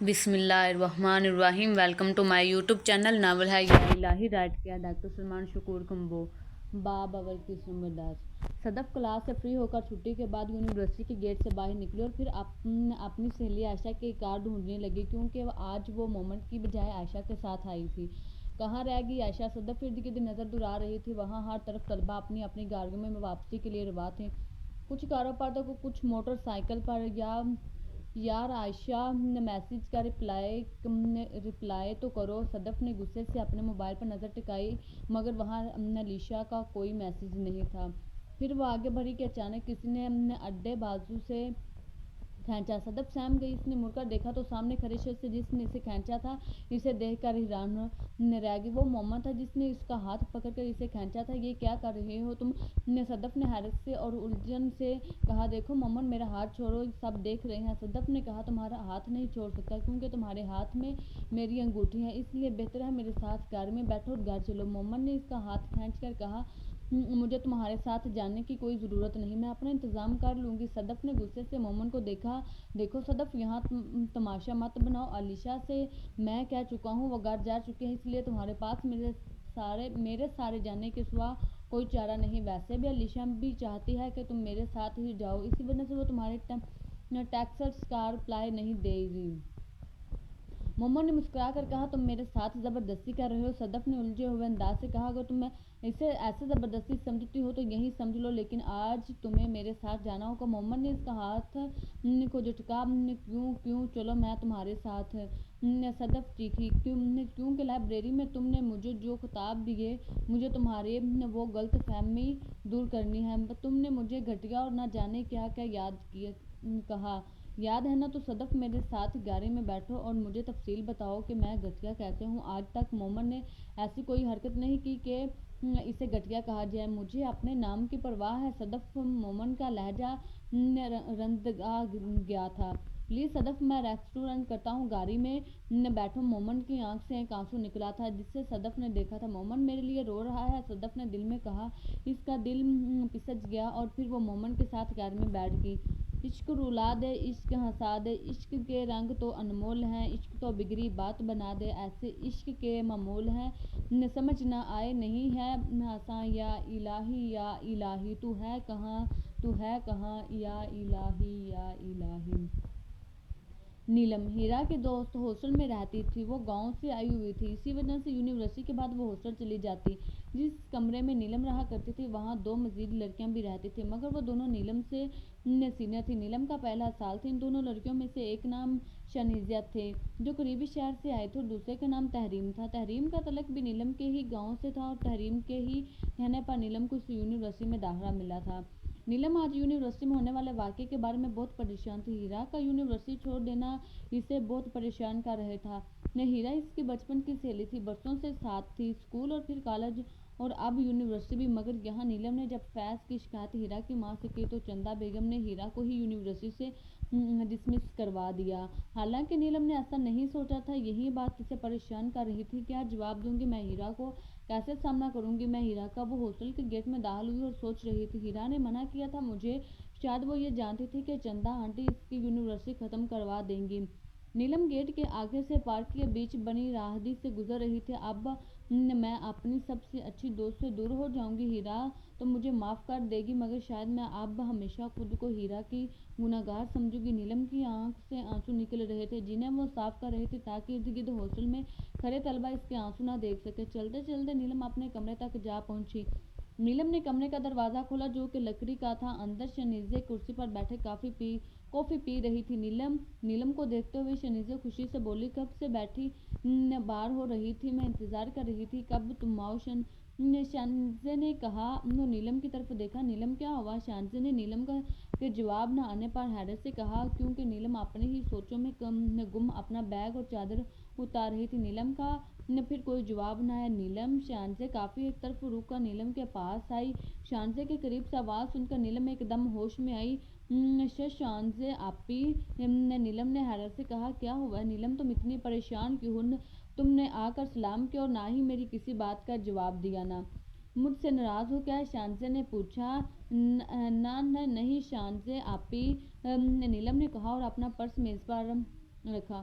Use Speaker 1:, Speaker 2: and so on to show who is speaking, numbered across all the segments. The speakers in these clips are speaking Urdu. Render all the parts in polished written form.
Speaker 1: بسم اللہ الرحمن الرحیم۔ Welcome to my YouTube channel novel ہے یا الہی، رائٹ کیا ڈاکٹر سلمان شکور کمبو۔ باب اول قسط نمبر 10۔ صدف کلاس سے فری ہو کر چھٹی کے بعد یونیورسٹی کے گیٹ سے باہر نکلی اور پھر اپنی سہیلی عائشہ کی کار ڈھونڈنے لگی، کیونکہ آج وہ مومنٹ کی بجائے عائشہ کے ساتھ آئی تھی۔ کہاں رہ گئی عائشہ؟ صدف ارد گرد نظر دورا رہی تھی۔ وہاں ہر طرف طلبہ اپنی اپنی گاڑیوں میں واپسی کے لیے رواں تھے، کچھ کاروں پر تو کچھ موٹر سائیکل پر۔ یار عائشہ، میسج کا رپلائی تو کرو۔ صدف نے غصے سے اپنے موبائل پر نظر ٹکائی، مگر وہاں علیشا کا کوئی میسج نہیں تھا۔ پھر وہ آگے بڑھی کہ اچانک کسی نے اڈے بازو سے کھینچا۔ صدف سہم گئی۔ اس نے مڑ کر دیکھا تو سامنے کھڑے شخص سے جس نے اسے کھینچا تھا، اسے دیکھ کر حیران رہ گئی۔ وہ مومن تھا جس نے اس کا ہاتھ پکڑ کر اسے کھینچا تھا۔ یہ کیا کر رہے ہو تم؟ صدف نے حیرت سے اور الجھن سے کہا۔ دیکھو مومن، میرا ہاتھ چھوڑو، سب دیکھ رہے ہیں۔ صدف نے کہا، تمہارا ہاتھ نہیں چھوڑ سکتا، کیونکہ تمہارے ہاتھ میں میری انگوٹھی ہے، اس لیے بہتر ہے میرے ساتھ گاڑی میں بیٹھو اور گھر چلو۔ مومن نے اس کا ہاتھ کھینچ کر کہا، مجھے تمہارے ساتھ جانے کی کوئی ضرورت نہیں، میں اپنا انتظام کر لوں گی۔ صدف نے غصے سے مومن کو دیکھا۔ دیکھو صدف، یہاں تماشا مت بناؤ، علیشا سے میں کہہ چکا ہوں، وہ گھر جا چکے ہیں، اس لیے تمہارے پاس میرے سارے جانے کے سوا کوئی چارہ نہیں۔ ویسے بھی علیشا بھی چاہتی ہے کہ تم میرے ساتھ ہی جاؤ، اسی وجہ سے وہ تمہارے ٹیکسٹ کا رپلائی نہیں دے گی۔ مومن نے مسکرا کر کہا، تم میرے ساتھ زبردستی کر رہے ہو؟ صدف نے الجھے ہوئے انداز سے کہا، اگر تم اسے ایسے زبردستی سمجھتی ہو تو یہی سمجھ لو، لیکن آج تمہیں میرے ساتھ جانا ہوگا۔ مومن نے اس کا ہاتھ کو جھٹکا۔ کیوں؟ چلو میں تمہارے ساتھ۔ صدف چیخی، کیونکہ لائبریری میں تم نے مجھے جو خطاب دیے، مجھے تمہارے وہ غلط فہمی دور کرنی ہے۔ تم نے مجھے گھٹیا اور نہ جانے کیا کہا، یاد ہے نا؟ تو صدف، میرے ساتھ گاڑی میں بیٹھو اور مجھے تفصیل بتاؤ کہ میں گھٹیا کیسے ہوں۔ آج تک مومن نے ایسی کوئی حرکت نہیں کی کہ اسے گھٹیا کہا جائے۔ مجھے اپنے نام کی پرواہ ہے صدف۔ مومن کا لہجہ رنگا گیا تھا۔ پلیز صدف، میں ریسٹورنٹ کرتا ہوں، گاڑی میں بیٹھو۔ مومن کی آنکھ سے ایک آنسو نکلا تھا جسے صدف نے دیکھا تھا۔ مومن میرے لیے رو رہا ہے، صدف نے دل میں کہا۔ اس کا دل پسج گیا اور پھر وہ مومن کے ساتھ گاڑی میں بیٹھ گئی۔ عشق رلا دے، عشق ہنسا دے، عشق کے رنگ تو انمول ہیں، عشق تو بگڑی بات بنا دے، ایسے عشق کے معمول ہیں، سمجھ نہ آئے نہیں ہے آساں، یا الہی یا الہی تو ہے کہاں یا الہی یا الہی۔ نیلم ہیرا کے دوست ہاسٹل میں رہتی تھی۔ وہ گاؤں سے آئی ہوئی تھی، اسی وجہ سے یونیورسٹی کے بعد وہ ہاسٹل چلی جاتی۔ جس کمرے میں نیلم رہا کرتی تھی وہاں دو مزید لڑکیاں بھی رہتی تھیں، مگر وہ دونوں نیلم سے سینئر تھیں۔ نیلم کا پہلا سال تھا۔ ان دونوں لڑکیوں میں سے ایک نام شنیزیا تھے، جو قریبی شہر سے آئی تھی، اور دوسرے کا نام تحریم تھا۔ تحریم کا تعلق بھی نیلم کے ہی گاؤں سے تھا، اور تحریم کے ہی کہنے پر نیلم کو اس یونیورسٹی میں داخلہ ملا تھا۔ نیلم آج یونیورسٹی میں ہونے والے واقعے کے بارے میں بہت پریشان تھی۔ ہیرا کا یونیورسٹی چھوڑ دینا اسے بہت پریشان کر رہا تھا۔ ہیرا اس کی بچپن کی سہیلی تھی، برسوں سے ساتھ تھی، اسکول اور پھر کالج اور اب یونیورسٹی بھی۔ مگر یہاں نیلم نے جب فیض کی شکایت ہیرا کی ماں سے کی تو چندہ بیگم نے ہیرا کو ہی یونیورسٹی سے ڈسمس کروا دیا۔ حالانکہ نیلم نے ایسا نہیں سوچا تھا، یہی بات اسے پریشان کر رہی تھی۔ کیا جواب دوں گی میں ہیرا کو؟ کیسے سامنا کروں گی میں ہیرا کا؟ وہ ہاسٹل کے گیٹ میں داخل ہوئی اور سوچ رہی تھی۔ ہیرا نے منع کیا تھا مجھے، شاید وہ یہ جانتی تھی کہ چندہ آنٹی اس کی یونیورسٹی ختم کروا دیں گی۔ نیلم گیٹ کے آگے سے پارک کے بیچ بنی راہداری سے گزر رہی تھی۔ اب میں اپنی سب سے اچھی دوست سے دور ہو جاؤں گی۔ ہیرا تو مجھے معاف کر دے گی، مگر شاید میں اب ہمیشہ خود کو ہیرا کی گنہگار سمجھوں گی۔ نیلم کی آنکھ سے آنسو نکل رہے تھے، جنہیں وہ صاف کر رہی تھی تاکہ ارد گرد ہاسٹل میں کھڑے طلبہ اس کے آنسو نہ دیکھ سکیں۔ چلتے چلتے نیلم اپنے کمرے تک جا پہنچی۔ نیلم نے کمرے کا دروازہ کھولا، جو کہ لکڑی کا تھا۔ اندر شنیزیا کرسی پر بیٹھے کافی پی رہی تھی۔ نیلم کو دیکھتے ہوئے شنیزیا خوشی سے بولی، کب سے بیٹھی بار ہو رہی تھی، میں انتظار کر رہی تھی کب تم آؤ۔ شنیزیا نے کہا۔ نیلم کی طرف دیکھا۔ نیلم، کیا ہوا؟ شنیزیا نے نیلم کے جواب نہ آنے پر حیرت سے کہا، کیونکہ نیلم اپنی ہی سوچوں میں گم اپنا بیگ اور چادر اتار رہی تھی۔ نیلم کا پھر کوئی جواب نہ آیا۔ شنیزیا کافی ایک طرف رک کر نیلم کے پاس آئی۔ شنیزیا کے قریب سے آواز سن کر نیلم ایک دم ہوش میں آئی۔ شنیزیا آپی! نیلم نے حیرت سے کہا، کیا ہوا ہے نیلم، تم اتنی پریشان کیوں ہو؟ تم نے آ کر سلام کیا اور نہ ہی میری کسی بات کا جواب دیا نا؟ مجھ سے ناراض ہو کیا؟ شنیزیا نے پوچھا۔ نہیں شنیزیا آپی، نیلم نے کہا اور اپنا پرس میز پر رکھا۔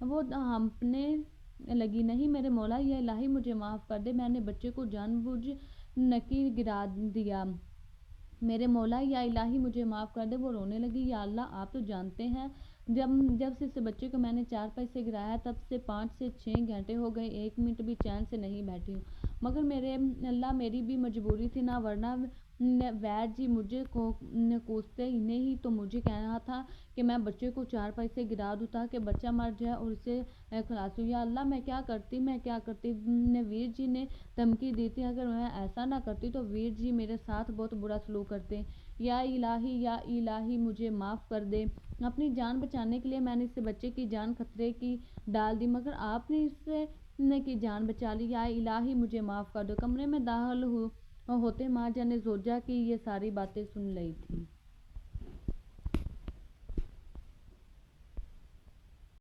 Speaker 1: وہ ہانپنے لگی، نہیں میرے مولا یا الہی مجھے معاف کر دے، میں نے بچے کو جان بوجھ نکی گرا دیا، میرے مولا یا الہی مجھے معاف کر دے۔ وہ رونے لگی، یا اللہ آپ تو جانتے ہیں جب سے اس بچے کو میں نے چارپائی سے گرایا تب سے 5 سے 6 گھنٹے ہو گئے، 1 منٹ بھی چین سے نہیں بیٹھی ہوں، مگر میرے اللہ میری بھی مجبوری تھی نہ، ورنہ وید جی مجھے کوستے نہیں تو مجھے کہنا تھا کہ میں بچے کو چارپائی سے گرا دوں تاکہ بچہ مر جائے اور اسے خلاص ہوں۔ یا اللہ میں کیا کرتی، ویر جی نے دھمکی دی تھی، اگر میں ایسا نہ کرتی تو ویر جی میرے ساتھ بہت برا سلوک کرتے، یا الہی مجھے معاف کر دے۔ اپنی جان بچانے کے لیے میں نے اس بچے کی جان خطرے کی ڈال دی، مگر آپ نے اس کی جان بچا لی، یا الہی مجھے معاف کر دو۔ کمرے میں داخل ہوتے ماں جان زوجہ کی یہ ساری باتیں سن رہی تھی۔